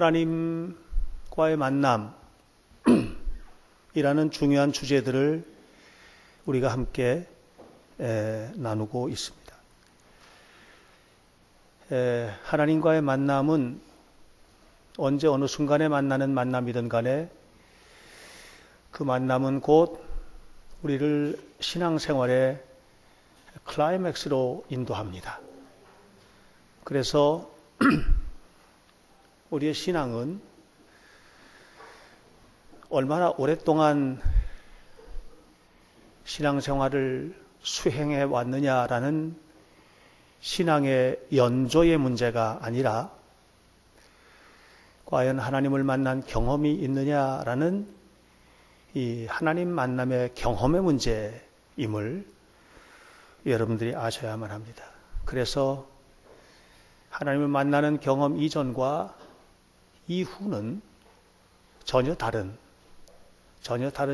하나님과의 만남이라는 중요한 주제들을 우리가 함께 나누고 있습니다. 하나님과의 만남은 언제 어느 순간에 만나는 만남이든 간에 그 만남은 곧 우리를 신앙생활의 클라이맥스로 인도합니다. 그래서 우리의 신앙은 얼마나 오랫동안 신앙생활을 수행해 왔느냐라는 신앙의 연조의 문제가 아니라 과연 하나님을 만난 경험이 있느냐라는 이 하나님 만남의 경험의 문제임을 여러분들이 아셔야만 합니다. 그래서 하나님을 만나는 경험 이전과 이후는 전혀 다른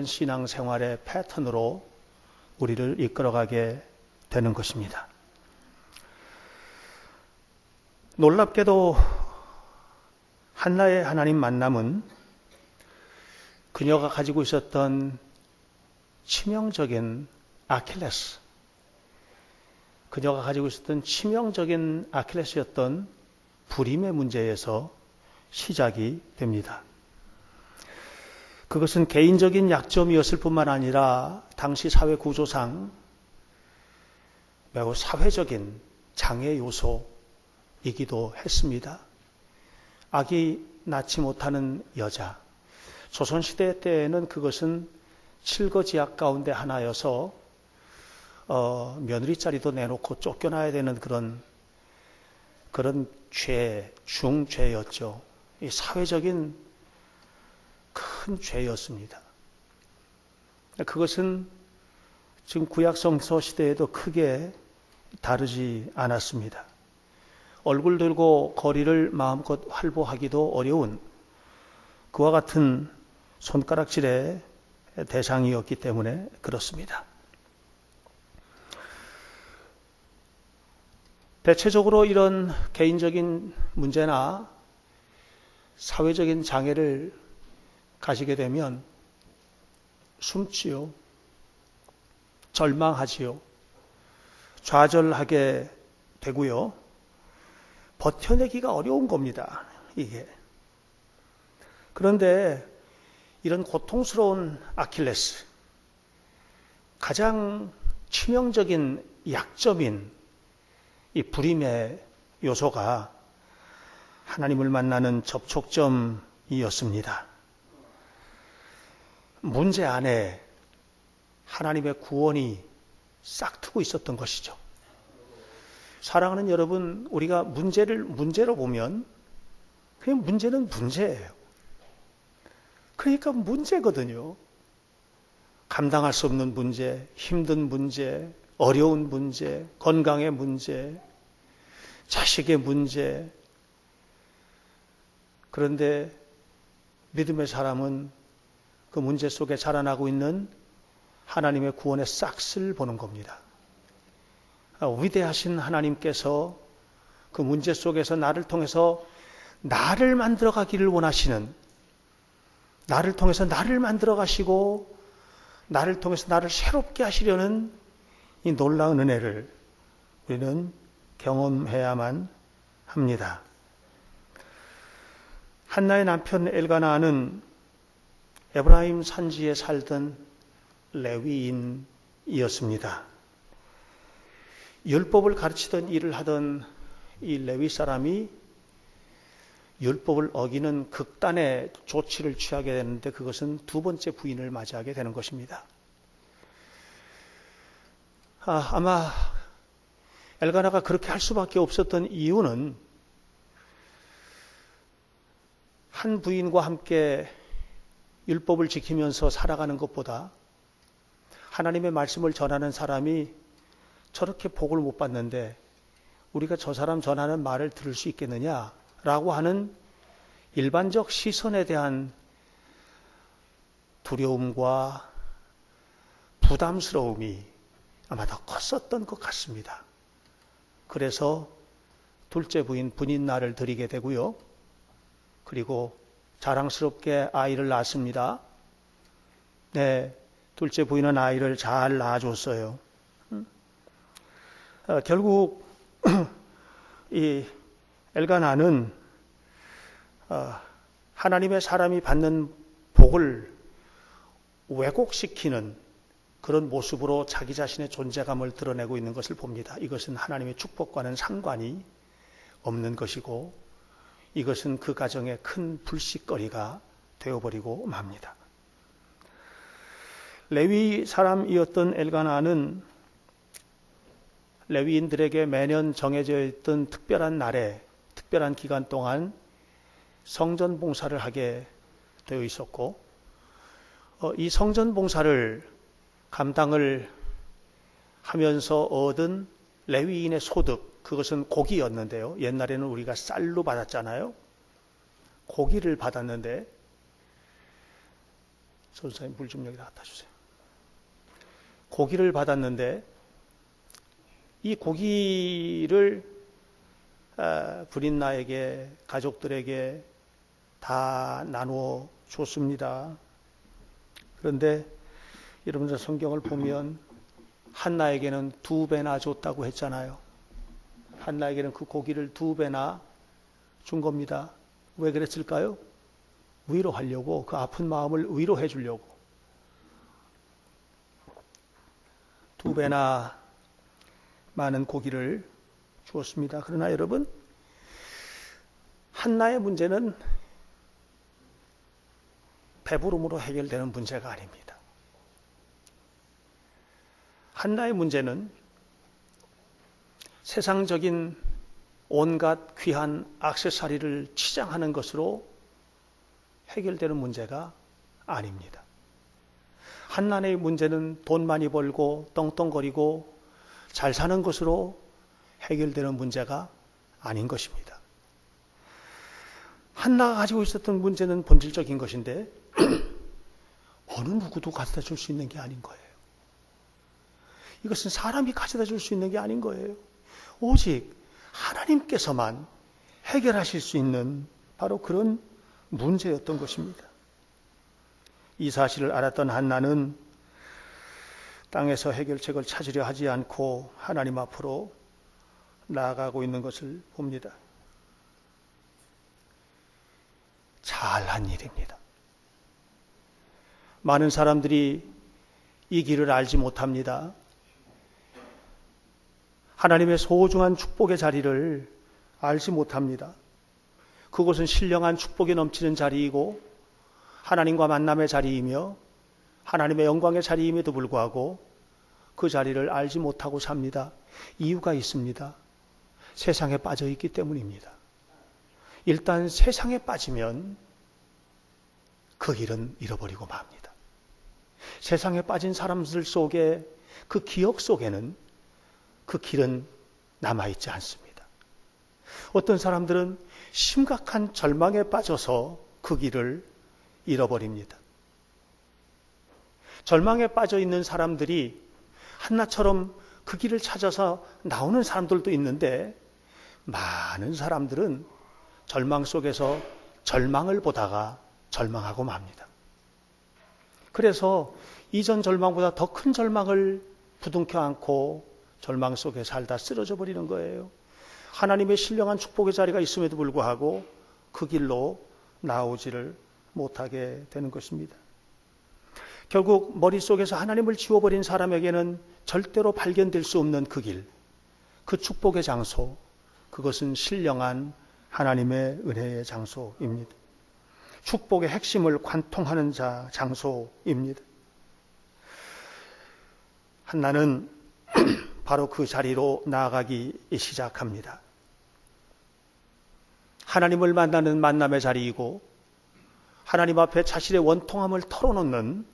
신앙생활의 패턴으로 우리를 이끌어가게 되는 것입니다. 놀랍게도 한나의 하나님 만남은 그녀가 가지고 있었던 치명적인 아킬레스였던 불임의 문제에서 시작이 됩니다. 그것은 개인적인 약점이었을 뿐만 아니라 당시 사회 구조상 매우 사회적인 장애 요소이기도 했습니다. 아기 낳지 못하는 여자. 조선시대 때에는 그것은 칠거지약 가운데 하나여서 며느리 자리도 내놓고 쫓겨나야 되는 그런 중죄였죠. 이 사회적인 큰 죄였습니다. 그것은 지금 구약성서 시대에도 크게 다르지 않았습니다. 얼굴 들고 거리를 마음껏 활보하기도 어려운 그와 같은 손가락질의 대상이었기 때문에 그렇습니다. 대체적으로 이런 개인적인 문제나 사회적인 장애를 가지게 되면 숨지요. 절망하지요. 좌절하게 되고요. 버텨내기가 어려운 겁니다. 이게. 그런데 이런 고통스러운 아킬레스, 가장 치명적인 약점인 이 불임의 요소가 하나님을 만나는 접촉점이었습니다. 문제 안에 하나님의 구원이 싹트고 있었던 것이죠. 사랑하는 여러분, 우리가 문제를 문제로 보면 그냥 문제는 문제예요. 그러니까 문제거든요. 감당할 수 없는 문제, 힘든 문제, 어려운 문제, 건강의 문제, 자식의 문제. 그런데 믿음의 사람은 그 문제 속에 자라나고 있는 하나님의 구원의 싹스를 보는 겁니다. 위대하신 하나님께서 그 문제 속에서 나를 통해서 나를 만들어 가기를 원하시는, 나를 통해서 나를 만들어 가시고 나를 통해서 나를 새롭게 하시려는 이 놀라운 은혜를 우리는 경험해야만 합니다. 한나의 남편 엘가나는 에브라임 산지에 살던 레위인이었습니다. 율법을 가르치던 일을 하던 이 레위 사람이 율법을 어기는 극단의 조치를 취하게 되는데 그것은 두 번째 부인을 맞이하게 되는 것입니다. 아마 엘가나가 그렇게 할 수밖에 없었던 이유는 한 부인과 함께 율법을 지키면서 살아가는 것보다 하나님의 말씀을 전하는 사람이 저렇게 복을 못 받는데 우리가 저 사람 전하는 말을 들을 수 있겠느냐라고 하는 일반적 시선에 대한 두려움과 부담스러움이 아마 더 컸었던 것 같습니다. 그래서 둘째 부인 분인날을 드리게 되고요. 그리고 자랑스럽게 아이를 낳았습니다. 네, 둘째 부인은 아이를 잘 낳아줬어요. 결국 이 엘가나는 하나님의 사람이 받는 복을 왜곡시키는 그런 모습으로 자기 자신의 존재감을 드러내고 있는 것을 봅니다. 이것은 하나님의 축복과는 상관이 없는 것이고 이것은 그 가정의 큰 불씨거리가 되어버리고 맙니다. 레위 사람이었던 엘가나는 레위인들에게 매년 정해져 있던 특별한 날에 특별한 기간 동안 성전 봉사를 하게 되어 있었고 이 성전 봉사를 감당을 하면서 얻은 레위인의 소득, 그것은 고기였는데요. 옛날에는 우리가 쌀로 받았잖아요. 고기를 받았는데, 선생님 물 좀 여기다 갖다 주세요. 고기를 받았는데 이 고기를 브린나에게, 가족들에게 다 나누어 줬습니다. 그런데 여러분들 성경을 보면 한나에게는 2배나 줬다고 했잖아요. 한나에게는 그 고기를 2배나 준 겁니다. 왜 그랬을까요? 위로하려고, 그 아픈 마음을 위로해 주려고. 2배나 많은 고기를 주었습니다. 그러나 여러분, 한나의 문제는 배부름으로 해결되는 문제가 아닙니다. 한나의 문제는 세상적인 온갖 귀한 액세서리를 치장하는 것으로 해결되는 문제가 아닙니다. 한나의 문제는 돈 많이 벌고 떵떵거리고 잘 사는 것으로 해결되는 문제가 아닌 것입니다. 한나가 가지고 있었던 문제는 본질적인 것인데 어느 누구도 가져다 줄 수 있는 게 아닌 거예요. 이것은 사람이 가져다 줄 수 있는 게 아닌 거예요. 오직 하나님께서만 해결하실 수 있는 바로 그런 문제였던 것입니다. 이 사실을 알았던 한나는 땅에서 해결책을 찾으려 하지 않고 하나님 앞으로 나아가고 있는 것을 봅니다. 잘한 일입니다. 많은 사람들이 이 길을 알지 못합니다. 하나님의 소중한 축복의 자리를 알지 못합니다. 그곳은 신령한 축복이 넘치는 자리이고 하나님과 만남의 자리이며 하나님의 영광의 자리임에도 불구하고 그 자리를 알지 못하고 삽니다. 이유가 있습니다. 세상에 빠져 있기 때문입니다. 일단 세상에 빠지면 그 길은 잃어버리고 맙니다. 세상에 빠진 사람들 속에 그 기억 속에는 그 길은 남아있지 않습니다. 어떤 사람들은 심각한 절망에 빠져서 그 길을 잃어버립니다. 절망에 빠져 있는 사람들이 한나처럼 그 길을 찾아서 나오는 사람들도 있는데 많은 사람들은 절망 속에서 절망을 보다가 절망하고 맙니다. 그래서 이전 절망보다 더 큰 절망을 부둥켜 안고 절망 속에 살다 쓰러져 버리는 거예요. 하나님의 신령한 축복의 자리가 있음에도 불구하고 그 길로 나오지를 못하게 되는 것입니다. 결국 머릿속에서 하나님을 지워버린 사람에게는 절대로 발견될 수 없는 그 길, 그 축복의 장소, 그것은 신령한 하나님의 은혜의 장소입니다. 축복의 핵심을 관통하는 장소입니다. 한나는 바로 그 자리로 나아가기 시작합니다. 하나님을 만나는 만남의 자리이고 하나님 앞에 자신의 원통함을 털어놓는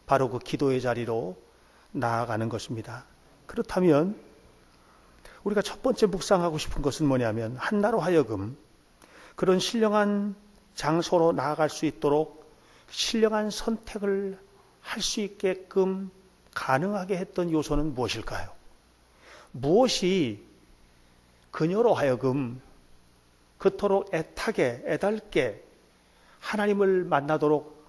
바로 그 기도의 자리로 나아가는 것입니다. 그렇다면 우리가 첫 번째 묵상하고 싶은 것은 뭐냐면 한나로 하여금 그런 신령한 장소로 나아갈 수 있도록 신령한 선택을 할 수 있게끔 가능하게 했던 요소는 무엇일까요? 무엇이 그녀로 하여금 그토록 애타게 애달게 하나님을 만나도록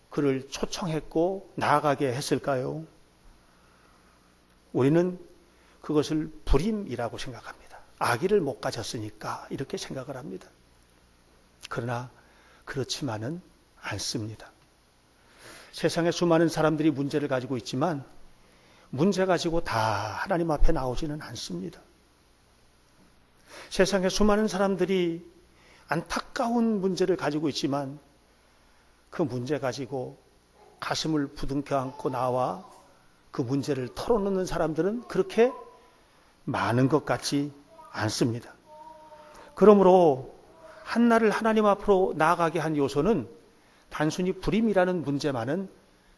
그를 초청했고 나아가게 했을까요? 우리는 그것을 불임이라고 생각합니다. 아기를 못 가졌으니까 이렇게 생각을 합니다. 그러나 그렇지만은 않습니다. 세상에 수많은 사람들이 문제를 가지고 있지만 문제 가지고 다 하나님 앞에 나오지는 않습니다. 세상에 수많은 사람들이 안타까운 문제를 가지고 있지만 그 문제 가지고 가슴을 부둥켜 안고 나와 그 문제를 털어놓는 사람들은 그렇게 많은 것 같지 않습니다. 그러므로 한나를 하나님 앞으로 나아가게 한 요소는 단순히 불임이라는 문제만은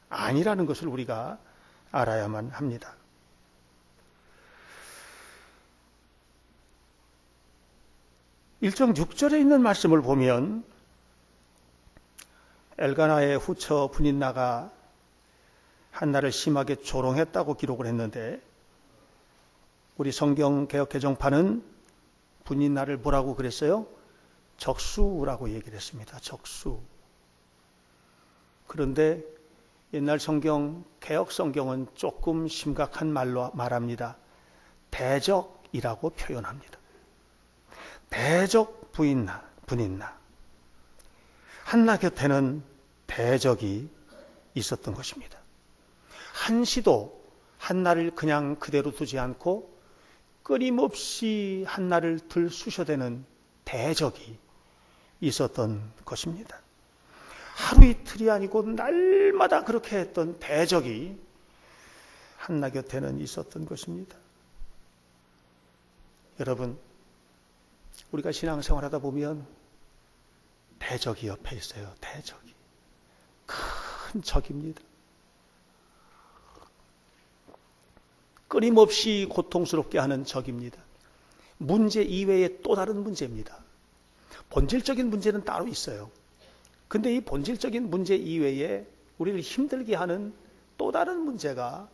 아니라는 것을 우리가 알아야만 합니다. 일정 6절에 있는 말씀을 보면 엘가나의 후처 분인나가 한나를 심하게 조롱했다고 기록을 했는데 우리 성경 개역 개정판은 분인나를 뭐라고 그랬어요? 적수라고 얘기를 했습니다. 적수. 그런데 옛날 성경, 개역 성경은 조금 심각한 말로 말합니다. 대적이라고 표현합니다. 대적 분인나. 한나 곁에는 대적이 있었던 것입니다. 한시도 한나를 그냥 그대로 두지 않고 끊임없이 한나를 들쑤셔대는 대적이 있었던 것입니다. 하루 이틀이 아니고 날마다 그렇게 했던 대적이 한나 곁에는 있었던 것입니다. 여러분, 우리가 신앙생활하다 보면 대적이 옆에 있어요. 대적이. 큰 적입니다. 끊임없이 고통스럽게 하는 적입니다. 문제 이외에 또 다른 문제입니다. 본질적인 문제는 따로 있어요. 근데 이 본질적인 문제 이외에 우리를 힘들게 하는 또 다른 문제가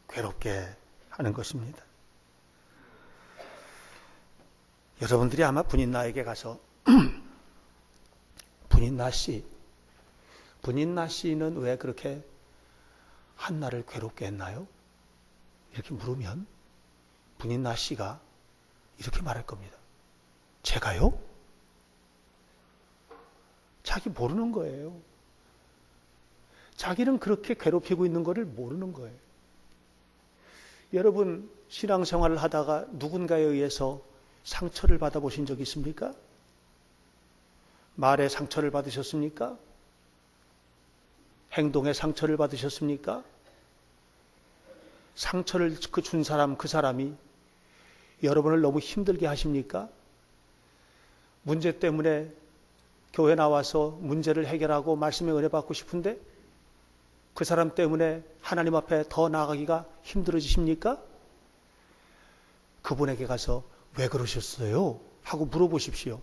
괴롭게 하는 것입니다. 여러분들이 아마 분인나에게 가서 분인나 씨는 왜 그렇게 한나를 괴롭게 했나요? 이렇게 물으면 분인나 씨가 이렇게 말할 겁니다. 제가요? 자기 모르는 거예요. 자기는 그렇게 괴롭히고 있는 것을 모르는 거예요. 여러분, 신앙생활을 하다가 누군가에 의해서 상처를 받아보신 적 있습니까? 말에 상처를 받으셨습니까? 행동에 상처를 받으셨습니까? 상처를 준 사람, 그 사람이 여러분을 너무 힘들게 하십니까? 문제 때문에 교회 나와서 문제를 해결하고 말씀의 은혜 받고 싶은데 그 사람 때문에 하나님 앞에 더 나아가기가 힘들어지십니까? 그분에게 가서 왜 그러셨어요? 하고 물어보십시오.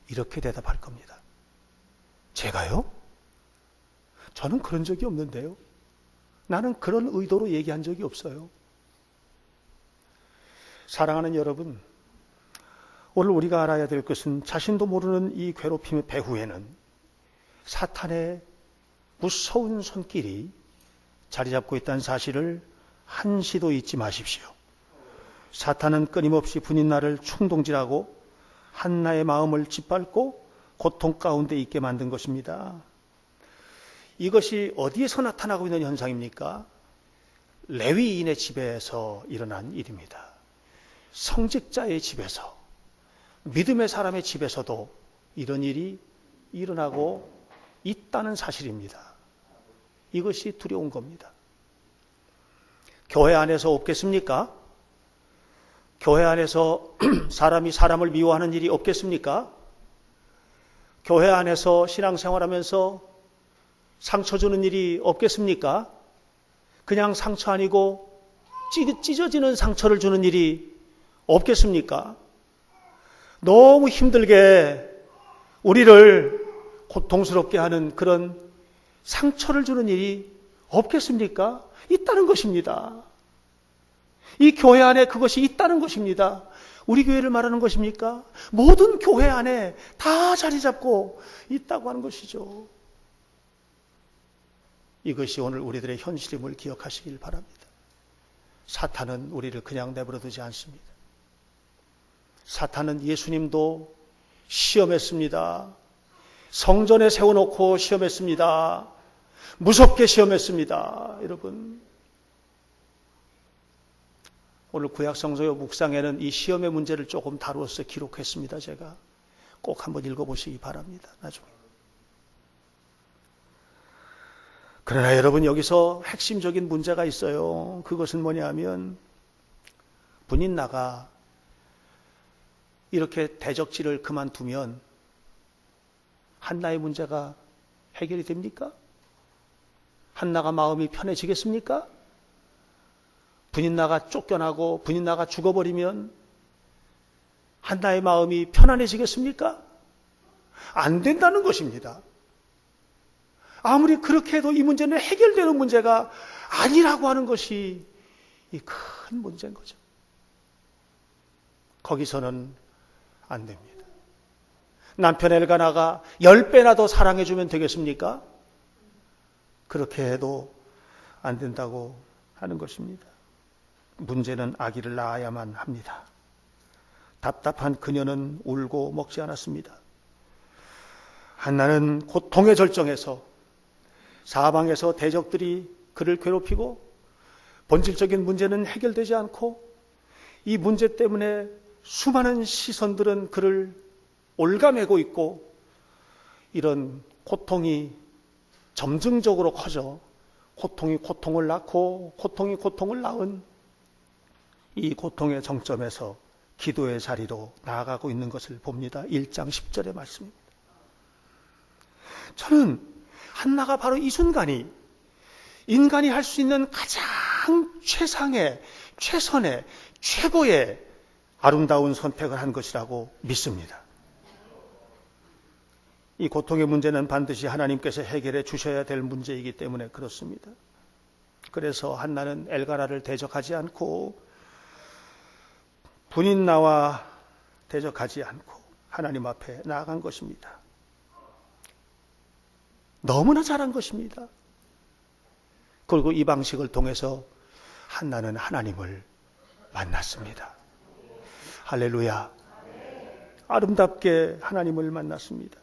이렇게 대답할 겁니다. 제가요? 저는 그런 적이 없는데요. 나는 그런 의도로 얘기한 적이 없어요. 사랑하는 여러분, 오늘 우리가 알아야 될 것은 자신도 모르는 이 괴롭힘의 배후에는 사탄의 무서운 손길이 자리 잡고 있다는 사실을 한시도 잊지 마십시오. 사탄은 끊임없이 분인나를 충동질하고 한나의 마음을 짓밟고 고통 가운데 있게 만든 것입니다. 이것이 어디에서 나타나고 있는 현상입니까? 레위인의 집에서 일어난 일입니다. 성직자의 집에서, 믿음의 사람의 집에서도 이런 일이 일어나고 있다는 사실입니다. 이것이 두려운 겁니다. 교회 안에서 없겠습니까? 교회 안에서 사람이 사람을 미워하는 일이 없겠습니까? 교회 안에서 신앙생활하면서 상처 주는 일이 없겠습니까? 그냥 상처 아니고 찢어지는 상처를 주는 일이 없겠습니까? 너무 힘들게 우리를 고통스럽게 하는 그런 상처를 주는 일이 없겠습니까? 있다는 것입니다. 이 교회 안에 그것이 있다는 것입니다. 우리 교회를 말하는 것입니까? 모든 교회 안에 다 자리 잡고 있다고 하는 것이죠. 이것이 오늘 우리들의 현실임을 기억하시길 바랍니다. 사탄은 우리를 그냥 내버려 두지 않습니다. 사탄은 예수님도 시험했습니다. 성전에 세워놓고 시험했습니다. 무섭게 시험했습니다. 여러분, 오늘 구약성서 묵상에는 이 시험의 문제를 조금 다루어서 기록했습니다. 제가 꼭 한번 읽어보시기 바랍니다. 나중에. 그러나 여러분, 여기서 핵심적인 문제가 있어요. 그것은 뭐냐면 분인나가 이렇게 대적질을 그만두면 한나의 문제가 해결이 됩니까? 한나가 마음이 편해지겠습니까? 분인나가 쫓겨나고 분인나가 죽어버리면 한나의 마음이 편안해지겠습니까? 안 된다는 것입니다. 아무리 그렇게 해도 이 문제는 해결되는 문제가 아니라고 하는 것이 이 큰 문제인 거죠. 거기서는 안 됩니다. 남편 엘가나가 10배나 더 사랑해주면 되겠습니까? 그렇게 해도 안 된다고 하는 것입니다. 문제는 아기를 낳아야만 합니다. 답답한 그녀는 울고 먹지 않았습니다. 한나는 고통의 절정에서 사방에서 대적들이 그를 괴롭히고 본질적인 문제는 해결되지 않고 이 문제 때문에 수많은 시선들은 그를 올가매고 있고 이런 고통이 점증적으로 커져 고통이 고통을 낳고 고통이 고통을 낳은 이 고통의 정점에서 기도의 자리로 나아가고 있는 것을 봅니다. 1장 10절의 말씀입니다. 저는 한나가 바로 이 순간이 인간이 할 수 있는 가장 최상의, 최선의, 최고의 아름다운 선택을 한 것이라고 믿습니다. 이 고통의 문제는 반드시 하나님께서 해결해 주셔야 될 문제이기 때문에 그렇습니다. 그래서 한나는 엘가나를 대적하지 않고 분인나와 대적하지 않고 하나님 앞에 나아간 것입니다. 너무나 잘한 것입니다. 그리고 이 방식을 통해서 한나는 하나님을 만났습니다. 할렐루야. 아름답게 하나님을 만났습니다.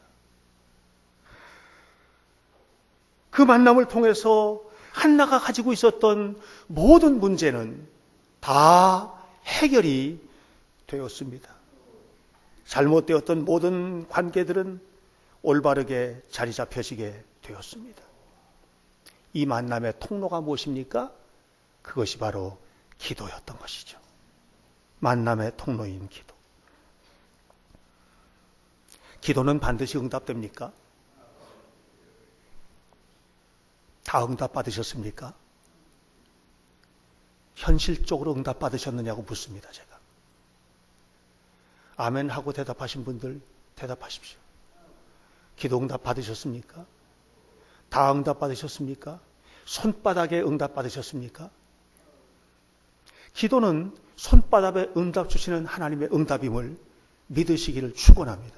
그 만남을 통해서 한나가 가지고 있었던 모든 문제는 다 해결이 되었습니다. 잘못되었던 모든 관계들은 올바르게 자리 잡혀지게 되었습니다. 이 만남의 통로가 무엇입니까? 그것이 바로 기도였던 것이죠. 만남의 통로인 기도. 기도는 반드시 응답됩니까? 다 응답받으셨습니까? 현실적으로 응답받으셨느냐고 묻습니다, 제가. 아멘 하고 대답하신 분들 대답하십시오. 기도 응답 받으셨습니까? 다 응답 받으셨습니까? 손바닥에 응답 받으셨습니까? 기도는 손바닥에 응답 주시는 하나님의 응답임을 믿으시기를 축원합니다.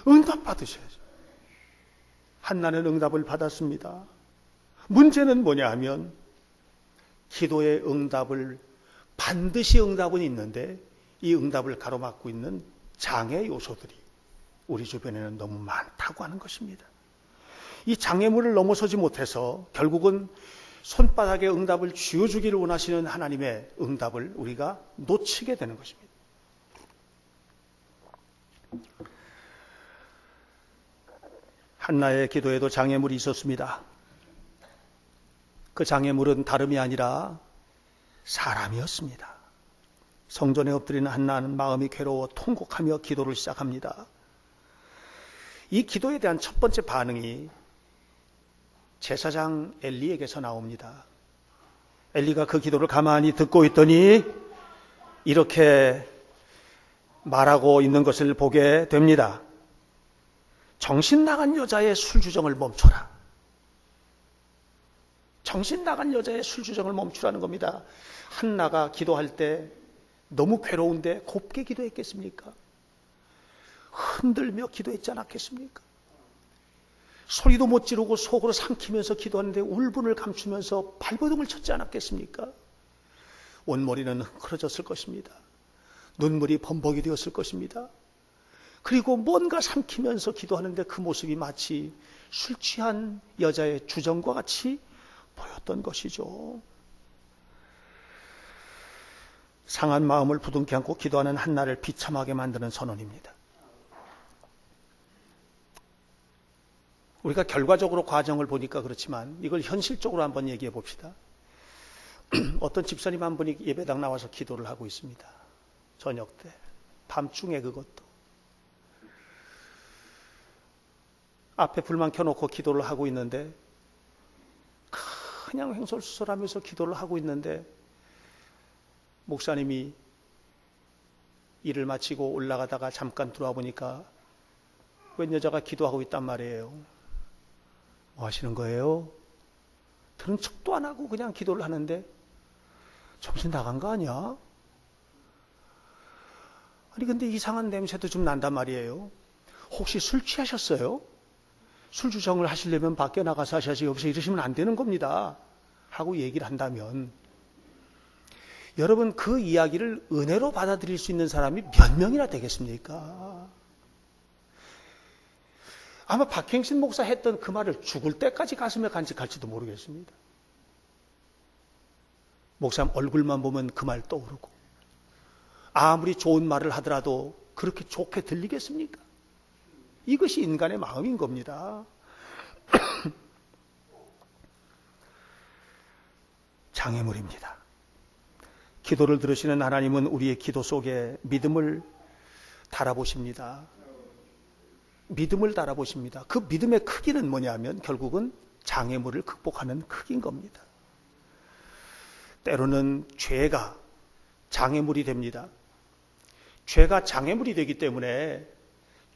응답 받으셔야죠. 한나는 응답을 받았습니다. 문제는 뭐냐 하면 기도의 응답을 반드시 응답은 있는데 이 응답을 가로막고 있는 장애 요소들이 우리 주변에는 너무 많다고 하는 것입니다. 이 장애물을 넘어서지 못해서 결국은 손바닥에 응답을 쥐어주기를 원하시는 하나님의 응답을 우리가 놓치게 되는 것입니다. 한나의 기도에도 장애물이 있었습니다. 그 장애물은 다름이 아니라 사람이었습니다. 성전에 엎드리는 한나는 마음이 괴로워 통곡하며 기도를 시작합니다. 이 기도에 대한 첫 번째 반응이 제사장 엘리에게서 나옵니다. 엘리가 그 기도를 가만히 듣고 있더니 이렇게 말하고 있는 것을 보게 됩니다. 정신 나간 여자의 술주정을 멈춰라. 정신 나간 여자의 술주정을 멈추라는 겁니다. 한나가 기도할 때 너무 괴로운데 곱게 기도했겠습니까? 흔들며 기도했지 않았겠습니까? 소리도 못 지르고 속으로 삼키면서 기도하는데 울분을 감추면서 발버둥을 쳤지 않았겠습니까? 온머리는 흐트러졌을 것입니다. 눈물이 범벅이 되었을 것입니다. 그리고 뭔가 삼키면서 기도하는데 그 모습이 마치 술 취한 여자의 주정과 같이 보였던 것이죠. 상한 마음을 부둥켜 안고 기도하는 한나를 비참하게 만드는 선언입니다. 우리가 결과적으로 과정을 보니까 그렇지만 이걸 현실적으로 한번 얘기해 봅시다. 어떤 집사님 한 분이 예배당 나와서 기도를 하고 있습니다. 저녁 때, 밤중에 그것도. 앞에 불만 켜놓고 기도를 하고 있는데 그냥 횡설수설하면서 기도를 하고 있는데 목사님이 일을 마치고 올라가다가 잠깐 들어와 보니까 웬 여자가 기도하고 있단 말이에요. 뭐 하시는 거예요? 들은 척도 안 하고 그냥 기도를 하는데 정신 나간 거 아니야? 아니 근데 이상한 냄새도 좀 난단 말이에요. 혹시 술 취하셨어요? 술 주정을 하시려면 밖에 나가서 하셔야지 여기서 이러시면 안 되는 겁니다. 하고 얘기를 한다면 여러분 그 이야기를 은혜로 받아들일 수 있는 사람이 몇 명이나 되겠습니까? 아마 박행신 목사 했던 그 말을 죽을 때까지 가슴에 간직할지도 모르겠습니다. 목사님 얼굴만 보면 그 말 떠오르고 아무리 좋은 말을 하더라도 그렇게 좋게 들리겠습니까? 이것이 인간의 마음인 겁니다. 장애물입니다. 기도를 들으시는 하나님은 우리의 기도 속에 믿음을 달아보십니다. 믿음을 달아보십니다. 그 믿음의 크기는 뭐냐면 결국은 장애물을 극복하는 크기인 겁니다. 때로는 죄가 장애물이 됩니다. 죄가 장애물이 되기 때문에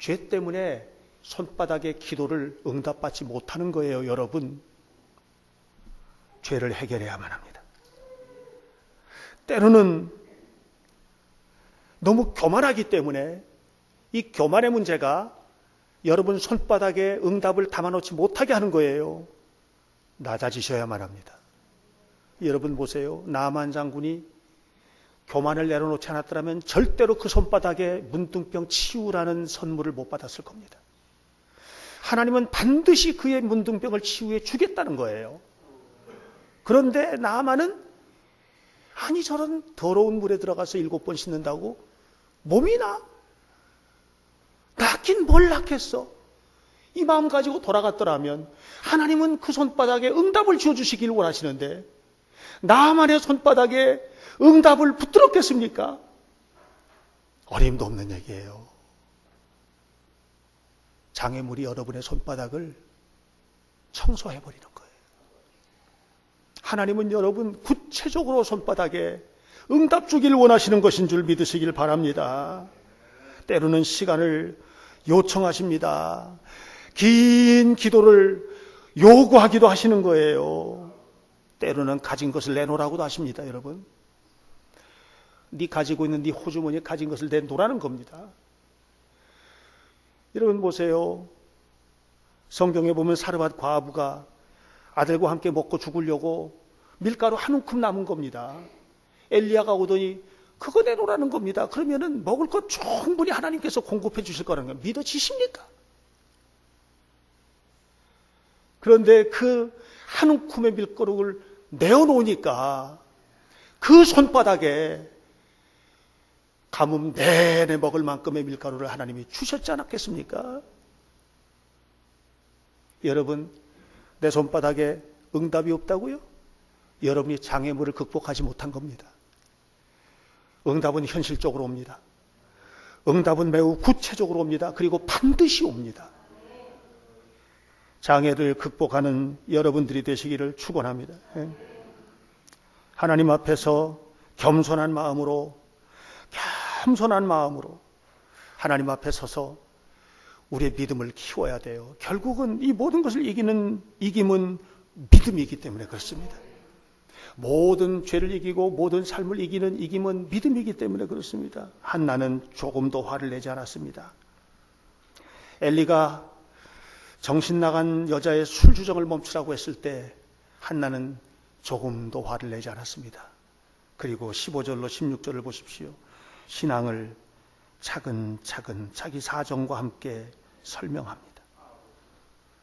죄 때문에 손바닥에 기도를 응답받지 못하는 거예요, 여러분. 죄를 해결해야만 합니다. 때로는 너무 교만하기 때문에 이 교만의 문제가 여러분 손바닥에 응답을 담아놓지 못하게 하는 거예요. 낮아지셔야만 합니다. 여러분 보세요. 나만 장군이 교만을 내려놓지 않았더라면 절대로 그 손바닥에 문둥병 치유라는 선물을 못 받았을 겁니다. 하나님은 반드시 그의 문둥병을 치유해 주겠다는 거예요. 그런데 나만은 아니 저런 더러운 물에 들어가서 7번 씻는다고 몸이 나? 낫긴 뭘 낫겠어? 이 마음 가지고 돌아갔더라면 하나님은 그 손바닥에 응답을 지어주시길 원하시는데 나만의 손바닥에 응답을 붙들었겠습니까? 어림도 없는 얘기예요. 장애물이 여러분의 손바닥을 청소해버리는 거예요. 하나님은 여러분 구체적으로 손바닥에 응답 주기를 원하시는 것인 줄 믿으시길 바랍니다. 때로는 시간을 요청하십니다. 긴 기도를 요구하기도 하시는 거예요. 때로는 가진 것을 내놓으라고도 하십니다, 여러분. 네 가지고 있는 네 호주머니에 가진 것을 내놓으라는 겁니다. 여러분 보세요. 성경에 보면 사르밧 과부가 아들과 함께 먹고 죽으려고 밀가루 한 움큼 남은 겁니다. 엘리야가 오더니 그거 내놓으라는 겁니다. 그러면은 먹을 것 충분히 하나님께서 공급해 주실 거라는 거 믿어지십니까? 그런데 그 한 움큼의 밀가루를 내어놓으니까 그 손바닥에 가뭄 내내 먹을 만큼의 밀가루를 하나님이 주셨지 않았겠습니까? 여러분, 내 손바닥에 응답이 없다고요? 여러분이 장애물을 극복하지 못한 겁니다. 응답은 현실적으로 옵니다. 응답은 매우 구체적으로 옵니다. 그리고 반드시 옵니다. 장애를 극복하는 여러분들이 되시기를 축원합니다. 하나님 앞에서 겸손한 마음으로 하나님 앞에 서서 우리의 믿음을 키워야 돼요. 결국은 이 모든 것을 이기는 이김은 믿음이기 때문에 그렇습니다. 모든 죄를 이기고 모든 삶을 이기는 이김은 믿음이기 때문에 그렇습니다. 한나는 조금도 화를 내지 않았습니다. 엘리가 정신 나간 여자의 술 주정을 멈추라고 했을 때 한나는 조금도 화를 내지 않았습니다. 그리고 15절로 16절을 보십시오. 신앙을 차근차근 자기 사정과 함께 설명합니다.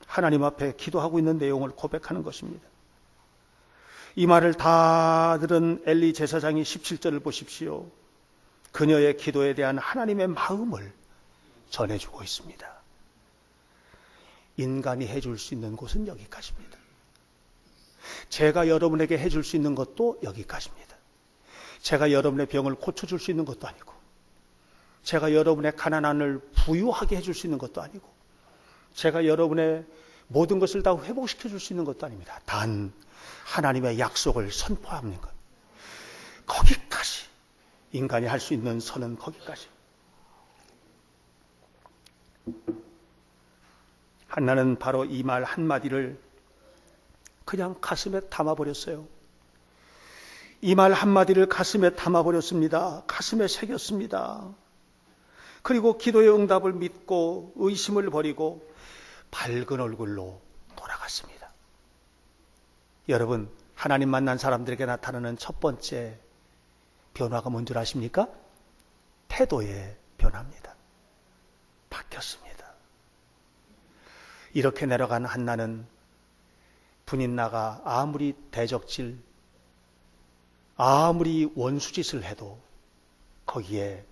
하나님 앞에 기도하고 있는 내용을 고백하는 것입니다. 이 말을 다 들은 엘리 제사장이 17절을 보십시오. 그녀의 기도에 대한 하나님의 마음을 전해주고 있습니다. 인간이 해줄 수 있는 곳은 여기까지입니다. 제가 여러분에게 해줄 수 있는 것도 여기까지입니다. 제가 여러분의 병을 고쳐줄 수 있는 것도 아니고, 제가 여러분의 가난함을 부유하게 해줄 수 있는 것도 아니고, 제가 여러분의 모든 것을 다 회복시켜 줄 수 있는 것도 아닙니다. 단 하나님의 약속을 선포하는 것, 거기까지 인간이 할 수 있는 선은 거기까지. 한나는 바로 이 말 한마디를 그냥 가슴에 담아버렸어요. 이 말 한마디를 가슴에 담아버렸습니다. 가슴에 새겼습니다. 그리고 기도의 응답을 믿고 의심을 버리고 밝은 얼굴로 돌아갔습니다. 여러분, 하나님 만난 사람들에게 나타나는 첫 번째 변화가 뭔 줄 아십니까? 태도의 변화입니다. 바뀌었습니다. 이렇게 내려간 한나는 분인나가 아무리 대적질, 아무리 원수짓을 해도 거기에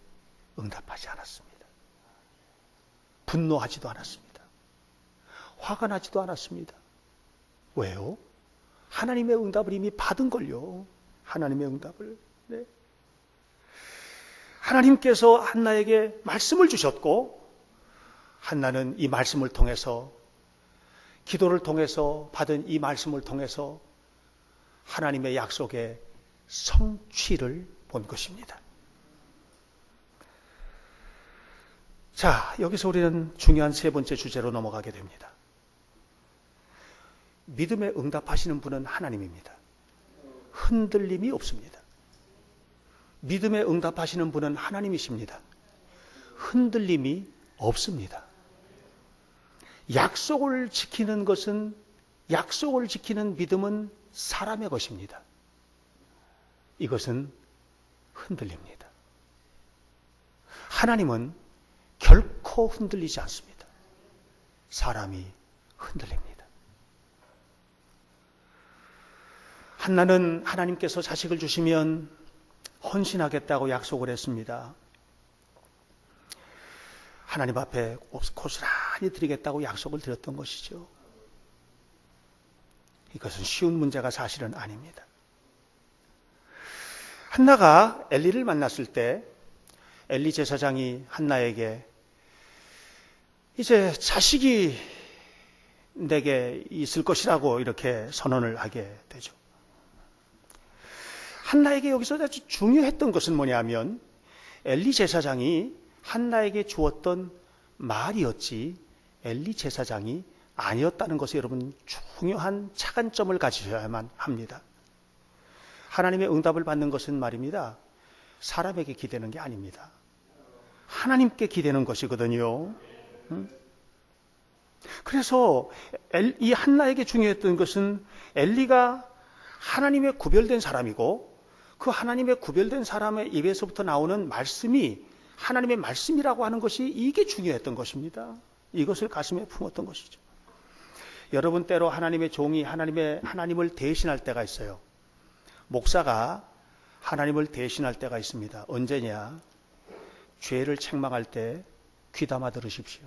응답하지 않았습니다. 분노하지도 않았습니다. 화가 나지도 않았습니다. 왜요? 하나님의 응답을 이미 받은 걸요. 하나님의 응답을. 네. 하나님께서 한나에게 말씀을 주셨고, 한나는 이 말씀을 통해서, 기도를 통해서 받은 이 말씀을 통해서 하나님의 약속의 성취를 본 것입니다. 자, 여기서 우리는 중요한 세 번째 주제로 넘어가게 됩니다. 믿음에 응답하시는 분은 하나님입니다. 흔들림이 없습니다. 믿음에 응답하시는 분은 하나님이십니다. 흔들림이 없습니다. 약속을 지키는 것은, 약속을 지키는 믿음은 사람의 것입니다. 이것은 흔들립니다. 하나님은 결코 흔들리지 않습니다. 사람이 흔들립니다. 한나는 하나님께서 자식을 주시면 헌신하겠다고 약속을 했습니다. 하나님 앞에 고스란히 드리겠다고 약속을 드렸던 것이죠. 이것은 쉬운 문제가 사실은 아닙니다. 한나가 엘리를 만났을 때 엘리 제사장이 한나에게 이제 자식이 내게 있을 것이라고 이렇게 선언을 하게 되죠. 한나에게 여기서 아주 중요했던 것은 뭐냐면 엘리 제사장이 한나에게 주었던 말이었지 엘리 제사장이 아니었다는 것에 여러분 중요한 차관점을 가지셔야만 합니다. 하나님의 응답을 받는 것은 말입니다. 사람에게 기대는 게 아닙니다. 하나님께 기대는 것이거든요. 그래서 이 한나에게 중요했던 것은 엘리가 하나님의 구별된 사람이고 그 하나님의 구별된 사람의 입에서부터 나오는 말씀이 하나님의 말씀이라고 하는 것이 이게 중요했던 것입니다. 이것을 가슴에 품었던 것이죠. 여러분 때로 하나님의 종이 하나님을 대신할 때가 있어요. 목사가 하나님을 대신할 때가 있습니다. 언제냐? 죄를 책망할 때 귀담아 들으십시오.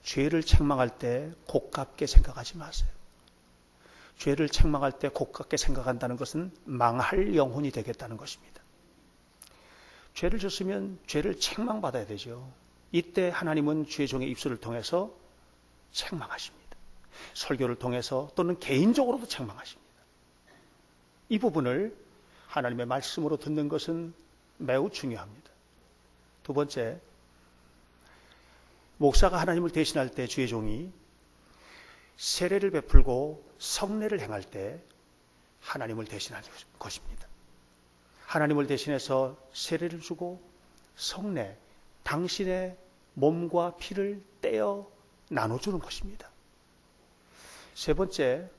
죄를 책망할 때 고깝게 생각하지 마세요. 죄를 책망할 때 고깝게 생각한다는 것은 망할 영혼이 되겠다는 것입니다. 죄를 졌으면 죄를 책망받아야 되죠. 이때 하나님은 죄종의 입술을 통해서 책망하십니다. 설교를 통해서 또는 개인적으로도 책망하십니다. 이 부분을 하나님의 말씀으로 듣는 것은 매우 중요합니다. 두 번째, 목사가 하나님을 대신할 때 주의 종이 세례를 베풀고 성례를 행할 때 하나님을 대신하는 것입니다. 하나님을 대신해서 세례를 주고 성례, 당신의 몸과 피를 떼어 나눠주는 것입니다. 세 번째,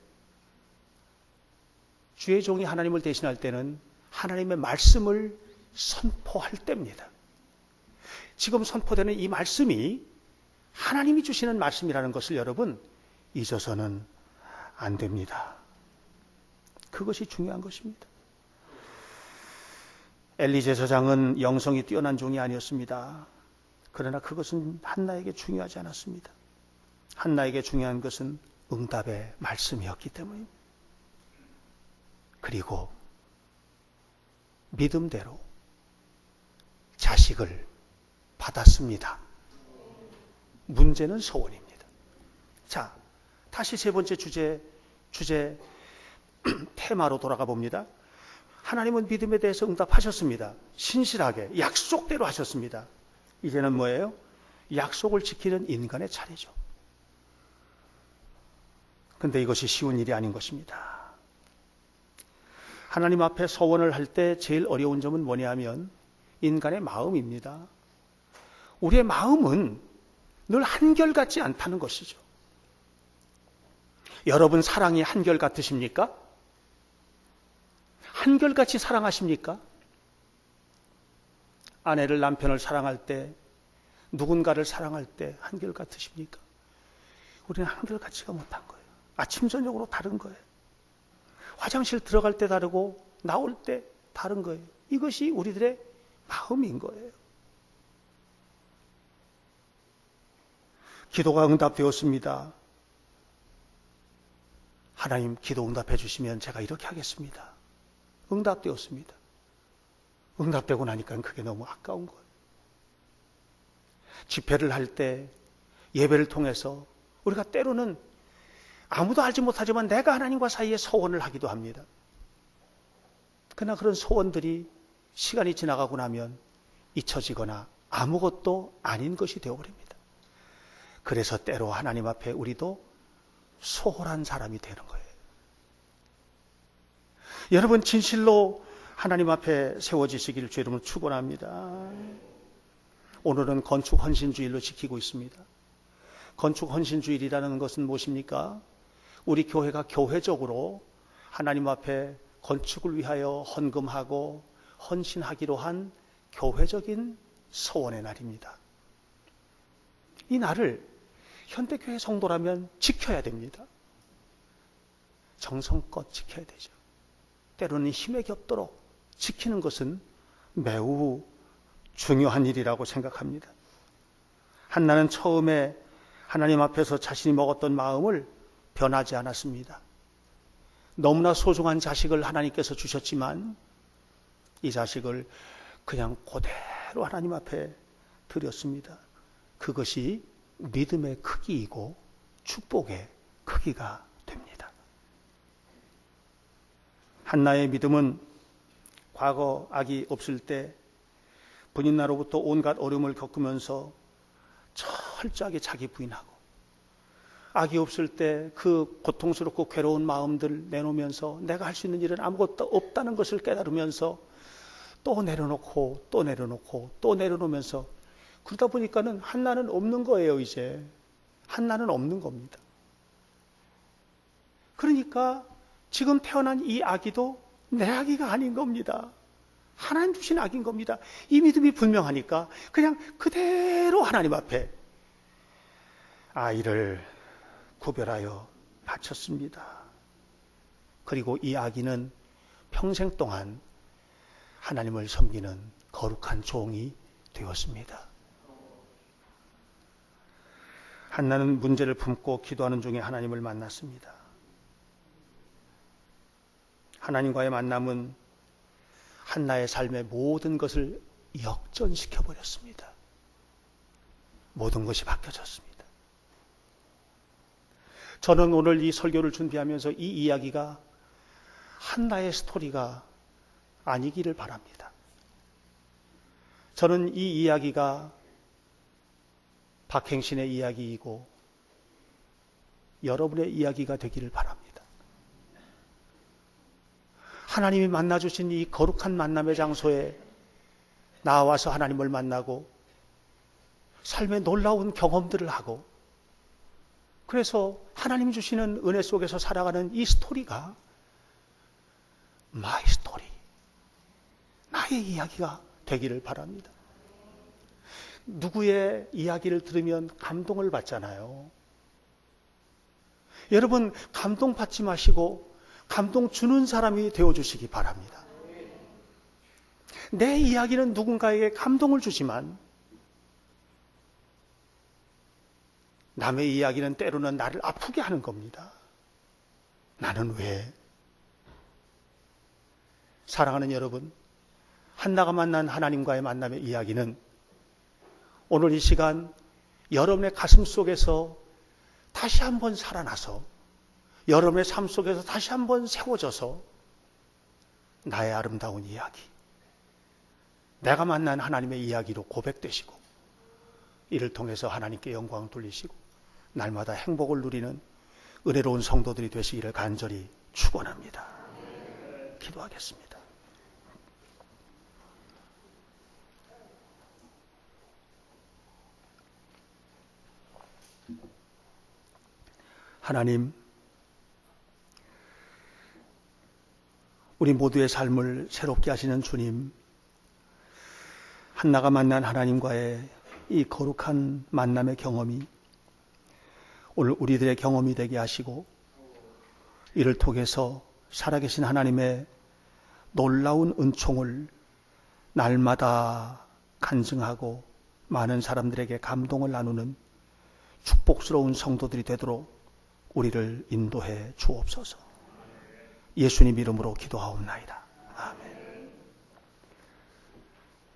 주의 종이 하나님을 대신할 때는 하나님의 말씀을 선포할 때입니다. 지금 선포되는 이 말씀이 하나님이 주시는 말씀이라는 것을 여러분 잊어서는 안 됩니다. 그것이 중요한 것입니다. 엘리 제사장은 영성이 뛰어난 종이 아니었습니다. 그러나 그것은 한나에게 중요하지 않았습니다. 한나에게 중요한 것은 응답의 말씀이었기 때문입니다. 그리고 믿음대로 자식을 받았습니다. 문제는 소원입니다. 자, 다시 세 번째 주제 테마로 돌아가 봅니다. 하나님은 믿음에 대해서 응답하셨습니다. 신실하게 약속대로 하셨습니다. 이제는 뭐예요? 약속을 지키는 인간의 차례죠. 근데 이것이 쉬운 일이 아닌 것입니다. 하나님 앞에 서원을 할 때 제일 어려운 점은 뭐냐면 인간의 마음입니다. 우리의 마음은 늘 한결같지 않다는 것이죠. 여러분 사랑이 한결같으십니까? 한결같이 사랑하십니까? 아내를, 남편을 사랑할 때, 누군가를 사랑할 때 한결같으십니까? 우리는 한결같지가 못한 거예요. 아침 저녁으로 다른 거예요. 화장실 들어갈 때 다르고 나올 때 다른 거예요. 이것이 우리들의 마음인 거예요. 기도가 응답되었습니다. 하나님 기도 응답해 주시면 제가 이렇게 하겠습니다. 응답되었습니다. 응답되고 나니까 그게 너무 아까운 거예요. 집회를 할 때 예배를 통해서 우리가 때로는 아무도 알지 못하지만 내가 하나님과 사이에 소원을 하기도 합니다. 그러나 그런 소원들이 시간이 지나가고 나면 잊혀지거나 아무것도 아닌 것이 되어버립니다. 그래서 때로 하나님 앞에 우리도 소홀한 사람이 되는 거예요. 여러분 진실로 하나님 앞에 세워지시기를 주 이름으로 축원합니다. 오늘은 건축 헌신주일로 지키고 있습니다. 건축 헌신주일이라는 것은 무엇입니까? 우리 교회가 교회적으로 하나님 앞에 건축을 위하여 헌금하고 헌신하기로 한 교회적인 소원의 날입니다. 이 날을 현대교회 성도라면 지켜야 됩니다. 정성껏 지켜야 되죠. 때로는 힘에 겹도록 지키는 것은 매우 중요한 일이라고 생각합니다. 한나는 처음에 하나님 앞에서 자신이 먹었던 마음을 변하지 않았습니다. 너무나 소중한 자식을 하나님께서 주셨지만 이 자식을 그냥 그대로 하나님 앞에 드렸습니다. 그것이 믿음의 크기이고 축복의 크기가 됩니다. 한나의 믿음은 과거 아기 없을 때 부인나로부터 온갖 어려움을 겪으면서 철저하게 자기 부인하고 아기 없을 때 그 고통스럽고 괴로운 마음들 내놓으면서 내가 할 수 있는 일은 아무것도 없다는 것을 깨달으면서 또 내려놓고 또 내려놓고 또 내려놓으면서 그러다 보니까는 한나는 없는 거예요. 이제 한나는 없는 겁니다. 그러니까 지금 태어난 이 아기도 내 아기가 아닌 겁니다. 하나님 주신 아기인 겁니다. 이 믿음이 분명하니까 그냥 그대로 하나님 앞에 아이를 구별하여 바쳤습니다. 그리고 이 아기는 평생 동안 하나님을 섬기는 거룩한 종이 되었습니다. 한나는 문제를 품고 기도하는 중에 하나님을 만났습니다. 하나님과의 만남은 한나의 삶의 모든 것을 역전시켜 버렸습니다. 모든 것이 바뀌어졌습니다. 저는 오늘 이 설교를 준비하면서 이 이야기가 한나의 스토리가 아니기를 바랍니다. 저는 이 이야기가 박행신의 이야기이고 여러분의 이야기가 되기를 바랍니다. 하나님이 만나주신 이 거룩한 만남의 장소에 나와서 하나님을 만나고 삶의 놀라운 경험들을 하고 그래서 하나님 주시는 은혜 속에서 살아가는 이 스토리가 마이 스토리, 나의 이야기가 되기를 바랍니다. 누구의 이야기를 들으면 감동을 받잖아요. 여러분, 감동 받지 마시고 감동 주는 사람이 되어주시기 바랍니다. 내 이야기는 누군가에게 감동을 주지만 남의 이야기는 때로는 나를 아프게 하는 겁니다. 나는 왜? 사랑하는 여러분, 한나가 만난 하나님과의 만남의 이야기는 오늘 이 시간 여러분의 가슴 속에서 다시 한번 살아나서 여러분의 삶 속에서 다시 한번 세워져서 나의 아름다운 이야기, 내가 만난 하나님의 이야기로 고백되시고 이를 통해서 하나님께 영광을 돌리시고 날마다 행복을 누리는 은혜로운 성도들이 되시기를 간절히 축원합니다. 기도하겠습니다. 하나님, 우리 모두의 삶을 새롭게 하시는 주님, 한나가 만난 하나님과의 이 거룩한 만남의 경험이 오늘 우리들의 경험이 되게 하시고 이를 통해서 살아계신 하나님의 놀라운 은총을 날마다 간증하고 많은 사람들에게 감동을 나누는 축복스러운 성도들이 되도록 우리를 인도해 주옵소서. 예수님 이름으로 기도하옵나이다. 아멘.